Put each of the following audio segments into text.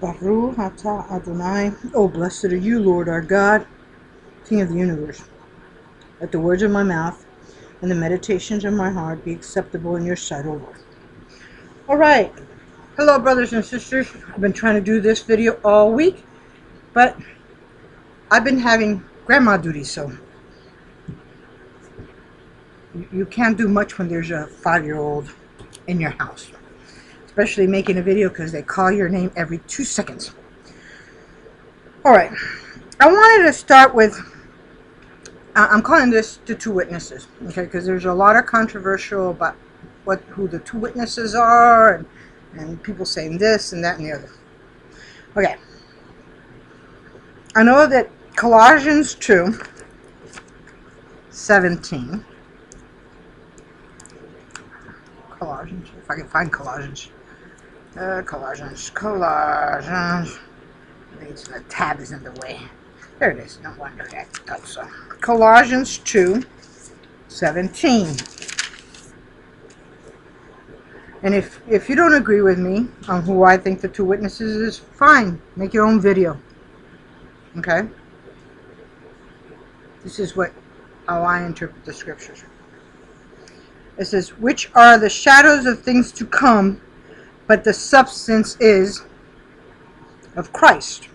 Baruch atah Adonai. Oh, blessed are you, Lord our God, King of the universe. Let the words of my mouth and the meditations of my heart be acceptable in your sight, O Lord. All right. Hello, brothers and sisters. I've been trying to do this video all week, but I've been having grandma duty, so you can't do much when there's a 5-year-old in your house, especially making a video because they call your name every 2 seconds. All right. I wanted to start with, I'm calling this the two witnesses, okay, because there's a lot of controversial about who the two witnesses are, and people saying this and that and the other. Okay. I know that Colossians 2:17. Colossians, if I can find Colossians. Colossians. The tab is in the way. There it is. No wonder I thought so. Colossians 2:17. And if you don't agree with me on who I think the two witnesses is, fine. Make your own video. Okay? This is how I interpret the scriptures. It says, which are the shadows of things to come, but the substance is of Christ.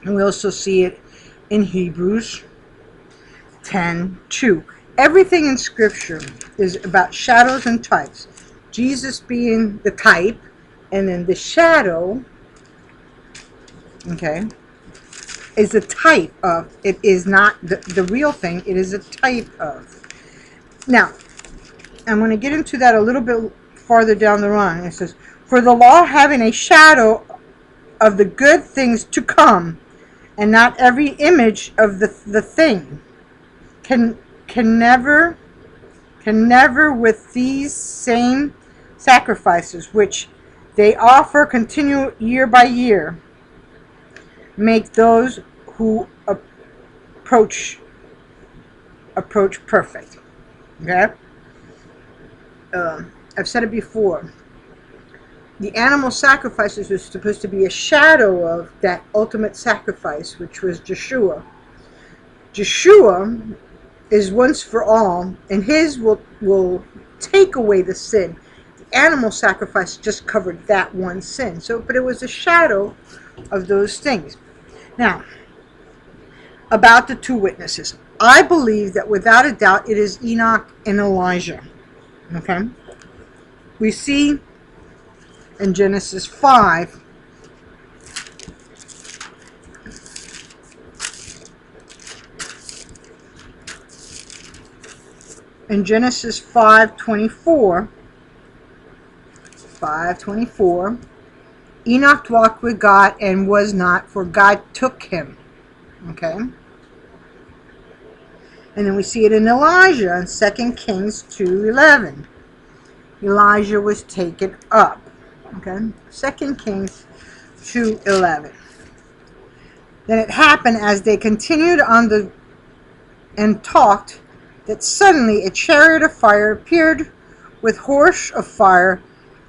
And we also see it in Hebrews 10:2. Everything in scripture is about shadows and types. Jesus being the type, and then the shadow, okay, is a type of. It is not the real thing. It is a type of. Now, I'm going to get into that a little bit farther down the line. It says, for the law having a shadow of the good things to come, and not every image of the thing, can never with these same sacrifices which they offer continue year by year, make those who approach perfect. Okay? I've said it before. The animal sacrifices was supposed to be a shadow of that ultimate sacrifice, which was Yeshua. Yeshua is once for all, and his will take away the sin. The animal sacrifice just covered that one sin. But it was a shadow of those things. Now, about the two witnesses. I believe that without a doubt it is Enoch and Elijah. Okay? We see in Genesis 5, in Genesis 5:24, Enoch walked with God and was not, for God took him. Okay? And then we see it in Elijah in 2 Kings 2:11. Elijah was taken up. Okay? 2 Kings 2:11. Then it happened as they continued on and talked, that suddenly a chariot of fire appeared with horse of fire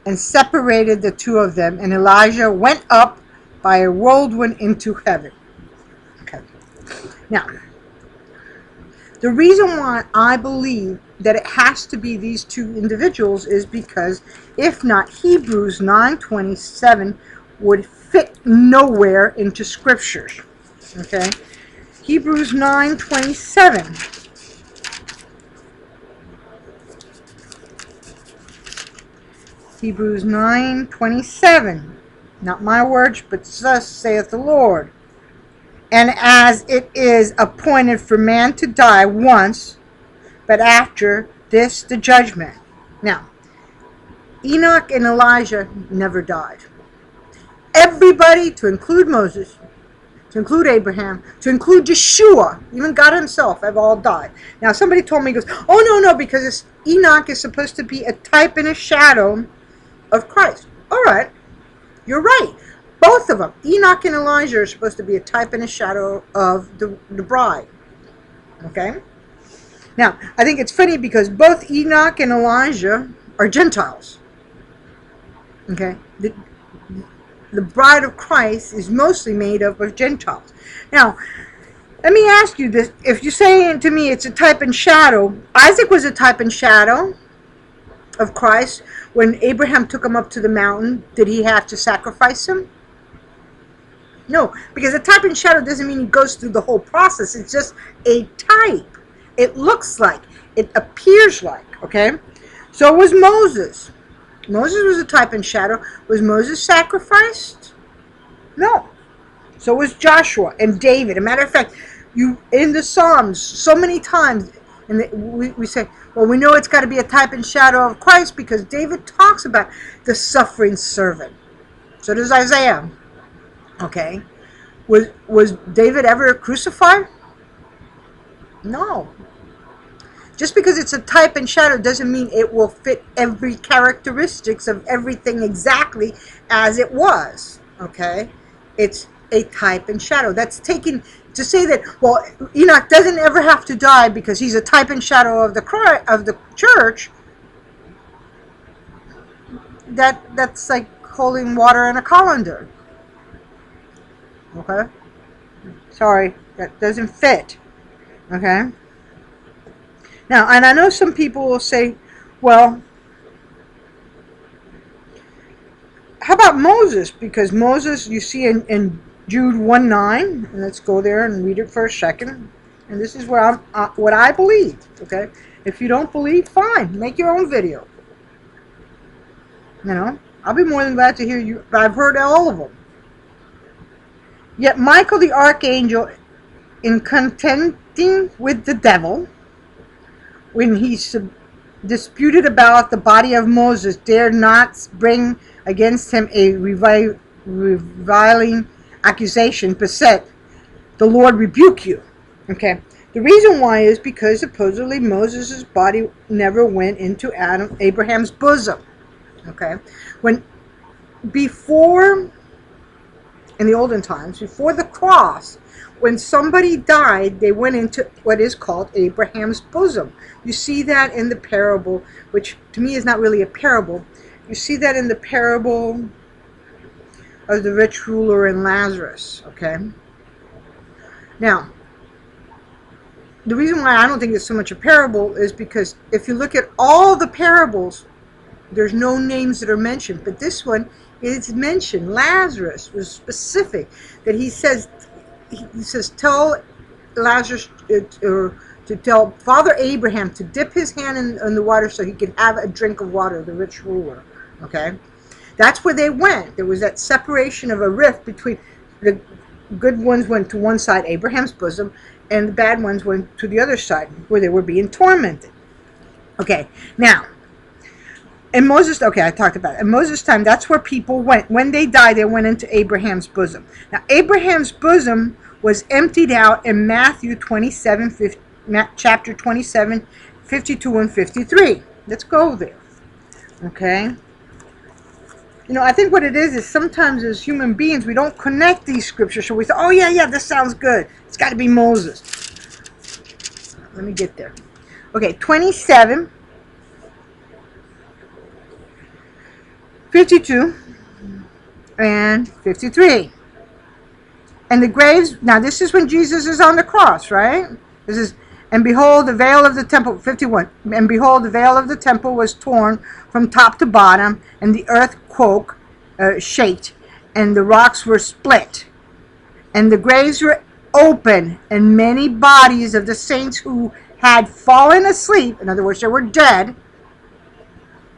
and separated the two of them, and Elijah went up by a whirlwind into heaven. Okay. Now, the reason why I believe that it has to be these two individuals is because if not, Hebrews 9:27 would fit nowhere into scriptures. Okay? Hebrews 9:27. Hebrews 9:27. Not my words, but thus saith the Lord. And as it is appointed for man to die once, but after this the judgment. Now, Enoch and Elijah never died. Everybody, to include Moses, to include Abraham, to include Yeshua, even God himself, have all died. Now, somebody told me, goes, oh, no, because Enoch is supposed to be a type and a shadow of Christ. All right, you're right. Both of them, Enoch and Elijah, are supposed to be a type and a shadow of the bride. Okay? Now, I think it's funny because both Enoch and Elijah are Gentiles. Okay? the bride of Christ is mostly made up of Gentiles. Now, let me ask you this. If you're saying to me it's a type and shadow, Isaac was a type and shadow of Christ. When Abraham took him up to the mountain, did he have to sacrifice him? No, because a type and shadow doesn't mean he goes through the whole process. It's just a type. It looks like, it appears like, okay? So was Moses. Moses was a type and shadow. Was Moses sacrificed? No. So was Joshua and David. As a matter of fact, you in the Psalms, so many times, and we say, well, we know it's got to be a type and shadow of Christ because David talks about the suffering servant. So does Isaiah. Okay. Was David ever crucified? No. Just because it's a type and shadow doesn't mean it will fit every characteristics of everything exactly as it was. Okay? It's a type and shadow. That's taken to say that, well, Enoch doesn't ever have to die because he's a type and shadow of the church. That's like holding water in a colander. Okay? Sorry, that doesn't fit. Okay? Now, and I know some people will say, well, how about Moses? Because Moses, you see in Jude 1:9, and let's go there and read it for a second. And this is what I believe. Okay? If you don't believe, fine. Make your own video. You know? I'll be more than glad to hear you. I've heard all of them. Yet Michael the archangel, in contending with the devil, when he disputed about the body of Moses, dared not bring against him a reviling accusation, but said, "The Lord rebuke you." Okay. The reason why is because supposedly Moses' body never went into Abraham's bosom. Okay. In the olden times, before the cross, when somebody died, they went into what is called Abraham's bosom. You see that in the parable, which to me is not really a parable. You see that in the parable of the rich ruler and Lazarus, okay? Now, the reason why I don't think it's so much a parable is because if you look at all the parables, there's no names that are mentioned, but this one is mentioned. Lazarus was specific that he says, tell Lazarus, or to tell Father Abraham to dip his hand in the water so he could have a drink of water, the rich ruler. Okay? That's where they went. There was that separation of a rift between the good ones went to one side, Abraham's bosom, and the bad ones went to the other side, where they were being tormented. Okay, now, in Moses, okay, I talked about it. In Moses' time, that's where people went. When they died, they went into Abraham's bosom. Now, Abraham's bosom was emptied out in Matthew 27, chapter 27, 52 and 53. Let's go there. Okay? You know, I think what it is sometimes as human beings, we don't connect these scriptures. So we say, oh, yeah, this sounds good. It's got to be Moses. Let me get there. Okay, 27, 52, and 53. And the graves, now this is when Jesus is on the cross, right? This is, and behold, the veil of the temple, 51, and behold, the veil of the temple was torn from top to bottom, and the earth shaked, and the rocks were split, and the graves were open, and many bodies of the saints who had fallen asleep, in other words, they were dead,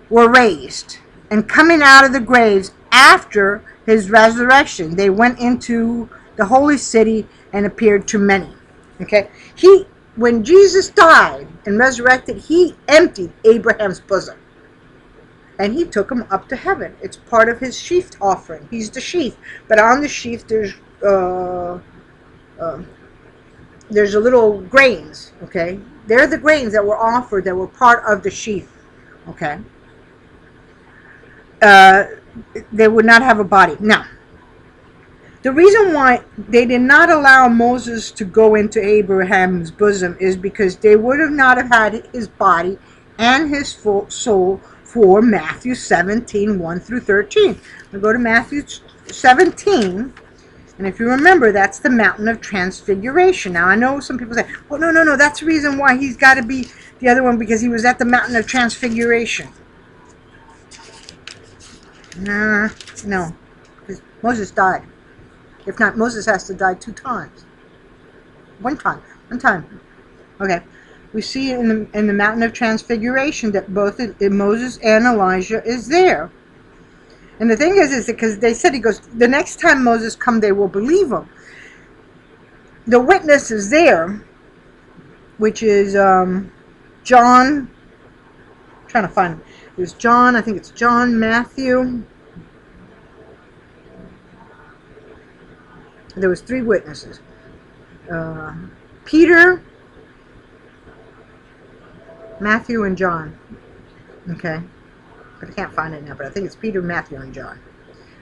were raised. And coming out of the graves after his resurrection, they went into the holy city and appeared to many. Okay? When Jesus died and resurrected, he emptied Abraham's bosom. And he took him up to heaven. It's part of his sheaf offering. He's the sheaf. But on the sheaf, there's a little grains. Okay? They're the grains that were offered that were part of the sheaf. Okay? They would not have a body. Now, the reason why they did not allow Moses to go into Abraham's bosom is because they would have not have had his body and his full soul for Matthew 17, 1 through 13. We'll go to Matthew 17. And if you remember, that's the mountain of transfiguration. Now, I know some people say, oh, no, no, no, that's the reason why he's got to be the other one, because he was at the mountain of transfiguration. Nah, no, because Moses died. If not, Moses has to die 2 times. One time. Okay. We see in the mountain of transfiguration that both Moses and Elijah is there. And the thing is because they said, he goes, the next time Moses come, they will believe him. The witness is there, which is John. I'm trying to find it. There's John. I think it's John, Matthew. There was 3 witnesses. Peter, Matthew, and John. Okay. But I can't find it now, but I think it's Peter, Matthew, and John.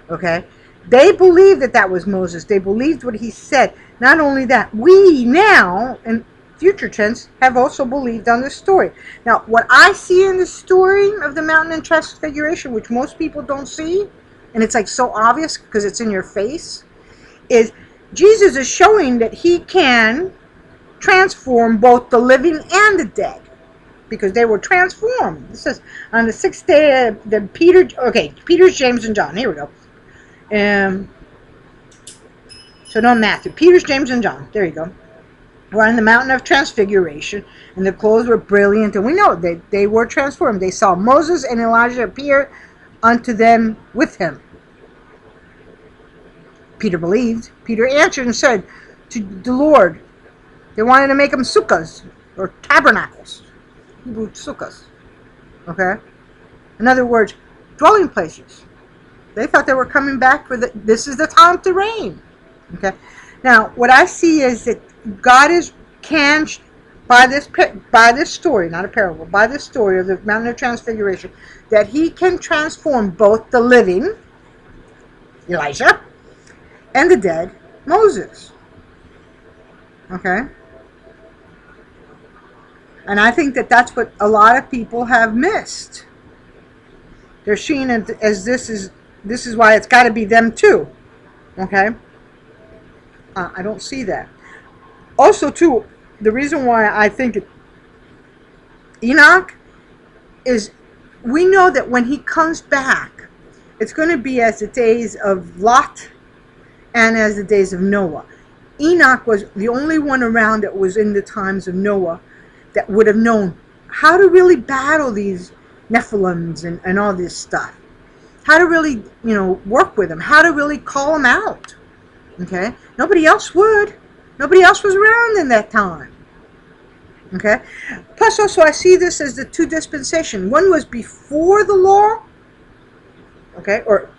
Okay? They believed that was Moses. They believed what he said. Not only that, we now, in future tense, have also believed on this story. Now, what I see in the story of the mountain and transfiguration, which most people don't see, and it's like so obvious because it's in your face, is Jesus is showing that he can transform both the living and the dead, because they were transformed. It says on the 6th day, Peter, James, and John. Here we go. So no Matthew. Peter, James, and John. There you go. We're on the mountain of transfiguration, and the clothes were brilliant, and we know they were transformed. They saw Moses and Elijah appear unto them with him. Peter believed. Peter answered and said to the Lord, they wanted to make them sukkahs, or tabernacles. Hebrew sukkahs. Okay? In other words, dwelling places. They thought they were coming back for this is the time to reign. Okay? Now, what I see is that God can, by this story, not a parable, by this story of the Mountain of Transfiguration, that he can transform both the living, Elijah, and the dead, Moses. Okay? And I think that that's what a lot of people have missed. They're seeing it as this is why it's got to be them too. Okay? I don't see that. Also, too, the reason why I think Enoch is, we know that when he comes back, it's going to be as the days of Lot and as the days of Noah. Enoch was the only one around that was in the times of Noah that would have known how to really battle these Nephilims and all this stuff. How to really, work with them. How to really call them out. Okay? Nobody else would. Nobody else was around in that time. Okay? Plus also I see this as the 2 dispensations. One was before the law. Okay? Or,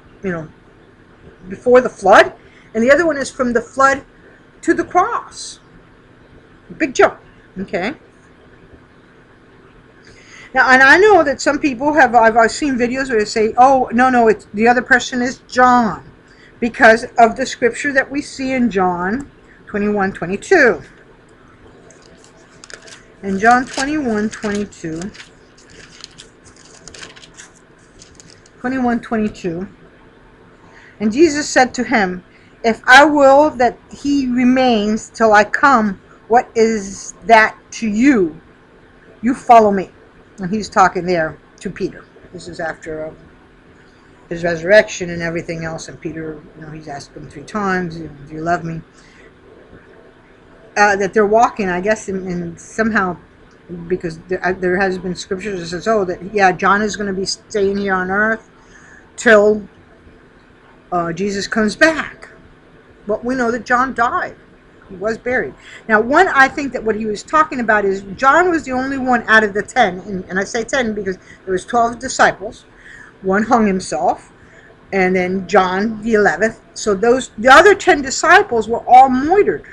before the flood. And the other one is from the flood to the cross. Big jump. Okay? Now, and I know that some people I've seen videos where they say, oh, no, it's the other person is John, because of the scripture that we see in John 21:22. In John 21:22, and Jesus said to him, if I will that he remains till I come, what is that to you? You follow me. And he's talking there to Peter. This is after his resurrection and everything else. And Peter, he's asked him 3 times, do you love me? That they're walking, I guess, and somehow, because there has been scriptures that says, John is going to be staying here on earth till Jesus comes back. But we know that John died. He was buried. Now, I think that what he was talking about is John was the only one out of the 10, and I say 10 because there was 12 disciples. One hung himself, and then John the 11th. So the other 10 disciples were all martyred.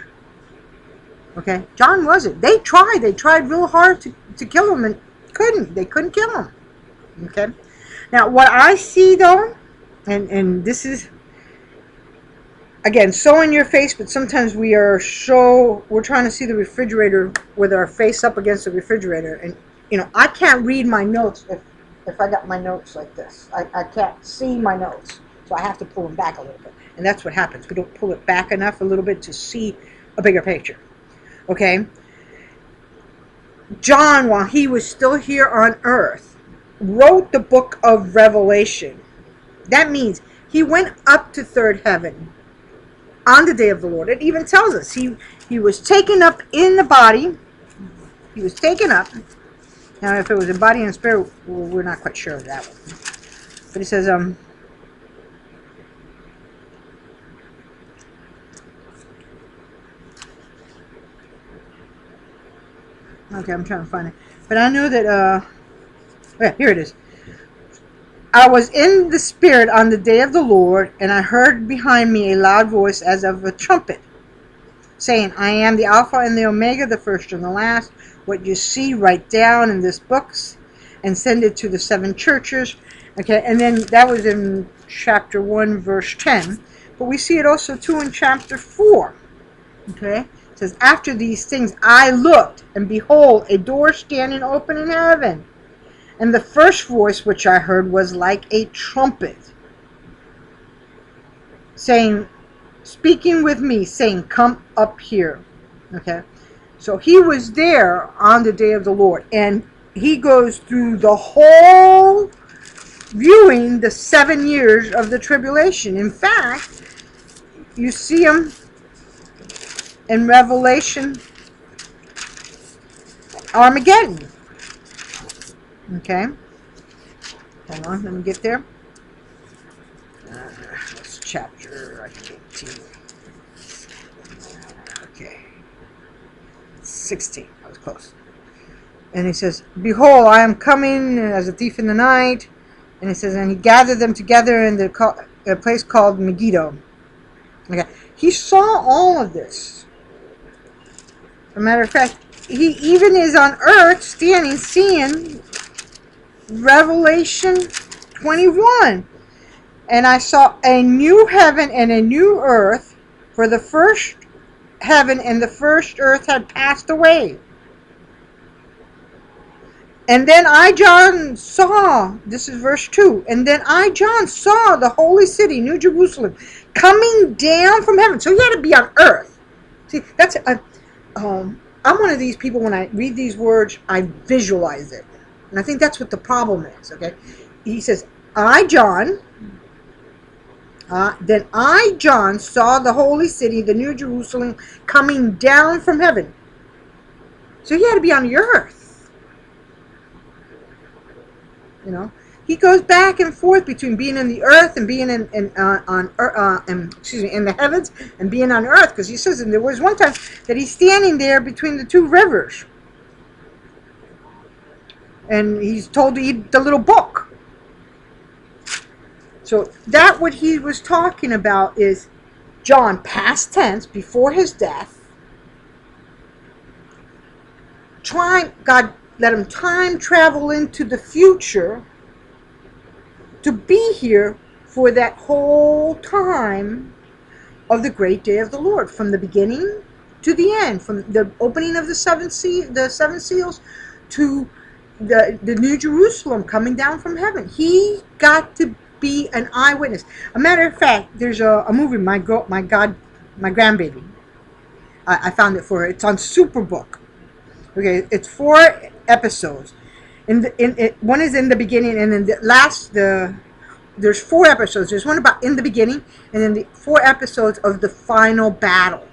Okay, John wasn't. They tried real hard to kill him, and they couldn't kill him. Okay, now what I see though, and this is, again, so in your face, but sometimes we're trying to see the refrigerator with our face up against the refrigerator. And, I can't read my notes if I got my notes like this. I can't see my notes. So I have to pull them back a little bit. And that's what happens. We don't pull it back enough a little bit to see a bigger picture. Okay? John, while he was still here on earth, wrote the book of Revelation. That means he went up to third heaven on the day of the Lord. It even tells us he was taken up in the body. He was taken up. Now, if it was a body and spirit, well, we're not quite sure of that one. But he says, okay, I'm trying to find it. But I know that, yeah, here it is. I was in the Spirit on the day of the Lord, and I heard behind me a loud voice as of a trumpet, saying, I am the Alpha and the Omega, the first and the last. What you see, write down in this books, and send it to the 7 churches. Okay, and then that was in chapter 1, verse 10. But we see it also, too, in chapter 4. Okay, it says, after these things I looked, and behold, a door standing open in heaven. And the first voice which I heard was like a trumpet, speaking with me, saying, come up here. Okay, so he was there on the day of the Lord, and he goes through the whole viewing the 7 years of the tribulation. In fact, you see him in Revelation Armageddon. Okay, hold on, let me get there. That's chapter, I think, 18. Okay, 16, I was close. And he says, behold, I am coming as a thief in the night. And he says, and he gathered them together in a place called Megiddo. Okay, he saw all of this. As a matter of fact, he even is on earth standing, seeing Revelation 21. And I saw a new heaven and a new earth, for the first heaven and the first earth had passed away. And then I, John, saw, this is verse 2, and then I, John, saw the holy city, New Jerusalem, coming down from heaven. So he had to be on earth. See, that's, I'm one of these people, when I read these words, I visualize it. And I think that's what the problem is, okay? He says, I, John, then I, John, saw the holy city, the New Jerusalem, coming down from heaven. So he had to be on the earth. You know, he goes back and forth between being in the earth and being in the heavens and being on earth, because he says, and there was one time that he's standing there between the 2 rivers, and he's told to eat the little book. So that what he was talking about is John, past tense, before his death, God let him time travel into the future to be here for that whole time of the great day of the Lord, from the beginning to the end, from the opening of the 7 seals to the New Jerusalem coming down from heaven. He got to be an eyewitness. A matter of fact, there's a movie, my grandbaby. I found it for her. It's on Superbook. Okay, it's 4 episodes. One is in the beginning, and then there's 4 episodes. There's one about in the beginning, and then the 4 episodes of the final battle.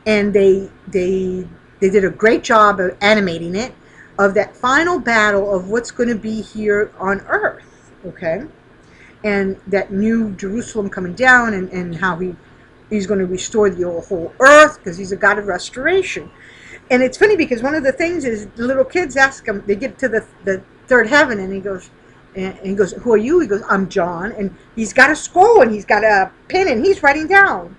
And they did a great job of animating it, of that final battle of what's going to be here on earth. Okay, and that New Jerusalem coming down, and how he's going to restore the whole earth, because he's a God of restoration. And it's funny because one of the things is the little kids ask him, they get to the 3rd heaven, and he goes, who are you? He goes, I'm John. And he's got a scroll, and he's got a pen, and he's writing down.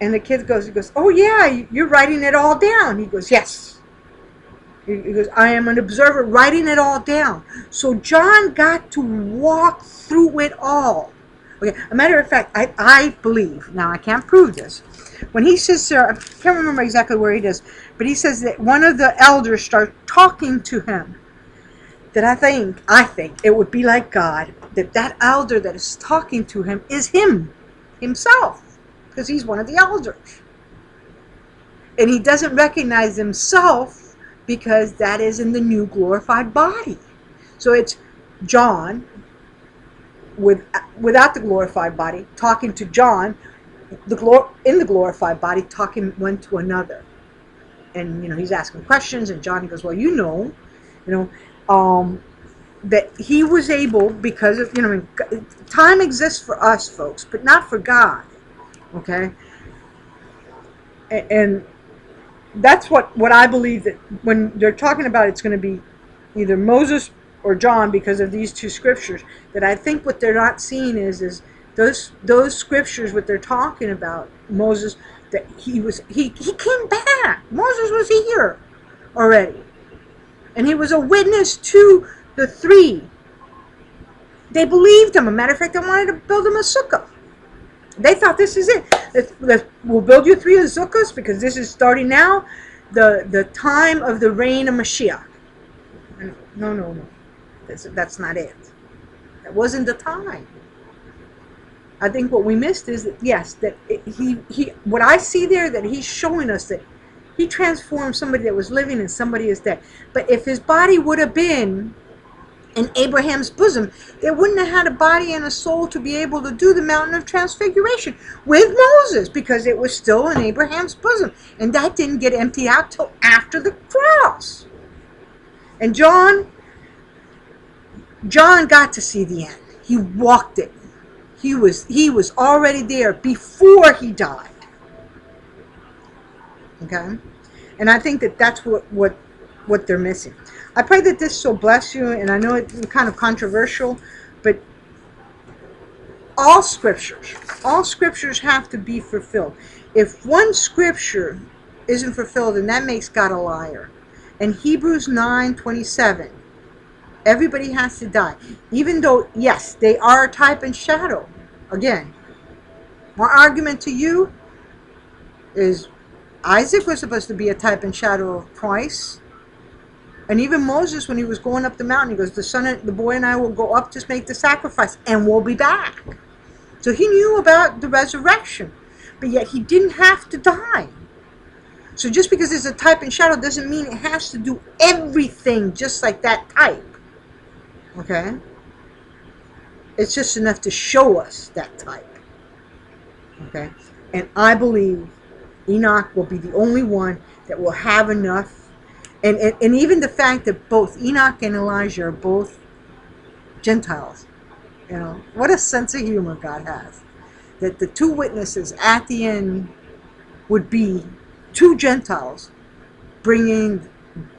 And the kid goes, oh yeah, you're writing it all down. He goes, yes. He goes, I am an observer writing it all down. So John got to walk through it all. Okay, a matter of fact, I believe, now I can't prove this, when he says, I can't remember exactly where he does, but he says that one of the elders started talking to him. that I think it would be like God, that elder that is talking to him is himself, because he's one of the elders. And he doesn't recognize himself because that is in the new glorified body. So it's John without the glorified body talking to John in the glorified body, talking one to another. And he's asking questions, and John goes, well, that he was able, because of time exists for us folks, but not for God. Okay. And that's what I believe, that when they're talking about it's going to be either Moses or John because of these two scriptures, that I think what they're not seeing is those scriptures, what they're talking about, Moses, that he came back. Moses was here already. And he was a witness to the three. They believed him. As a matter of fact, they wanted to build him a sukkah. They thought, this is it. We'll build you 3 sukkahs because this is starting now, the time of the reign of Mashiach. And no. That's not it. That wasn't the time. I think what we missed is that, yes, that he what I see there, that he's showing us that he transformed somebody that was living and somebody is dead. But if his body would have been in Abraham's bosom, they wouldn't have had a body and a soul to be able to do the mountain of transfiguration with Moses, because it was still in Abraham's bosom. And that didn't get emptied out till after the cross. And John got to see the end. He walked it. He was already there before he died. Okay? And I think that's what they're missing. I pray that this will bless you, and I know it's kind of controversial, but all scriptures have to be fulfilled. If one scripture isn't fulfilled, then that makes God a liar. In Hebrews 9:27, everybody has to die. Even though, yes, they are a type and shadow. Again, my argument to you is Isaac was supposed to be a type and shadow of Christ. And even Moses, when he was going up the mountain, he goes, the boy and I will go up to make the sacrifice, and we'll be back. So he knew about the resurrection, but yet he didn't have to die. So just because it's a type and shadow doesn't mean it has to do everything just like that type. Okay? It's just enough to show us that type. Okay? And I believe Enoch will be the only one that will have enough. And even the fact that both Enoch and Elijah are both Gentiles. What a sense of humor God has. That the 2 witnesses at the end would be 2 Gentiles bringing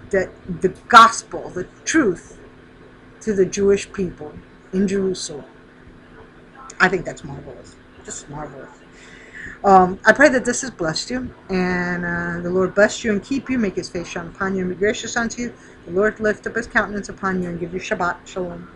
the gospel, the truth, to the Jewish people in Jerusalem. I think that's marvelous. Just marvelous. I pray that this has blessed you, and the Lord bless you and keep you, make his face shine upon you and be gracious unto you. The Lord lift up his countenance upon you and give you Shabbat Shalom.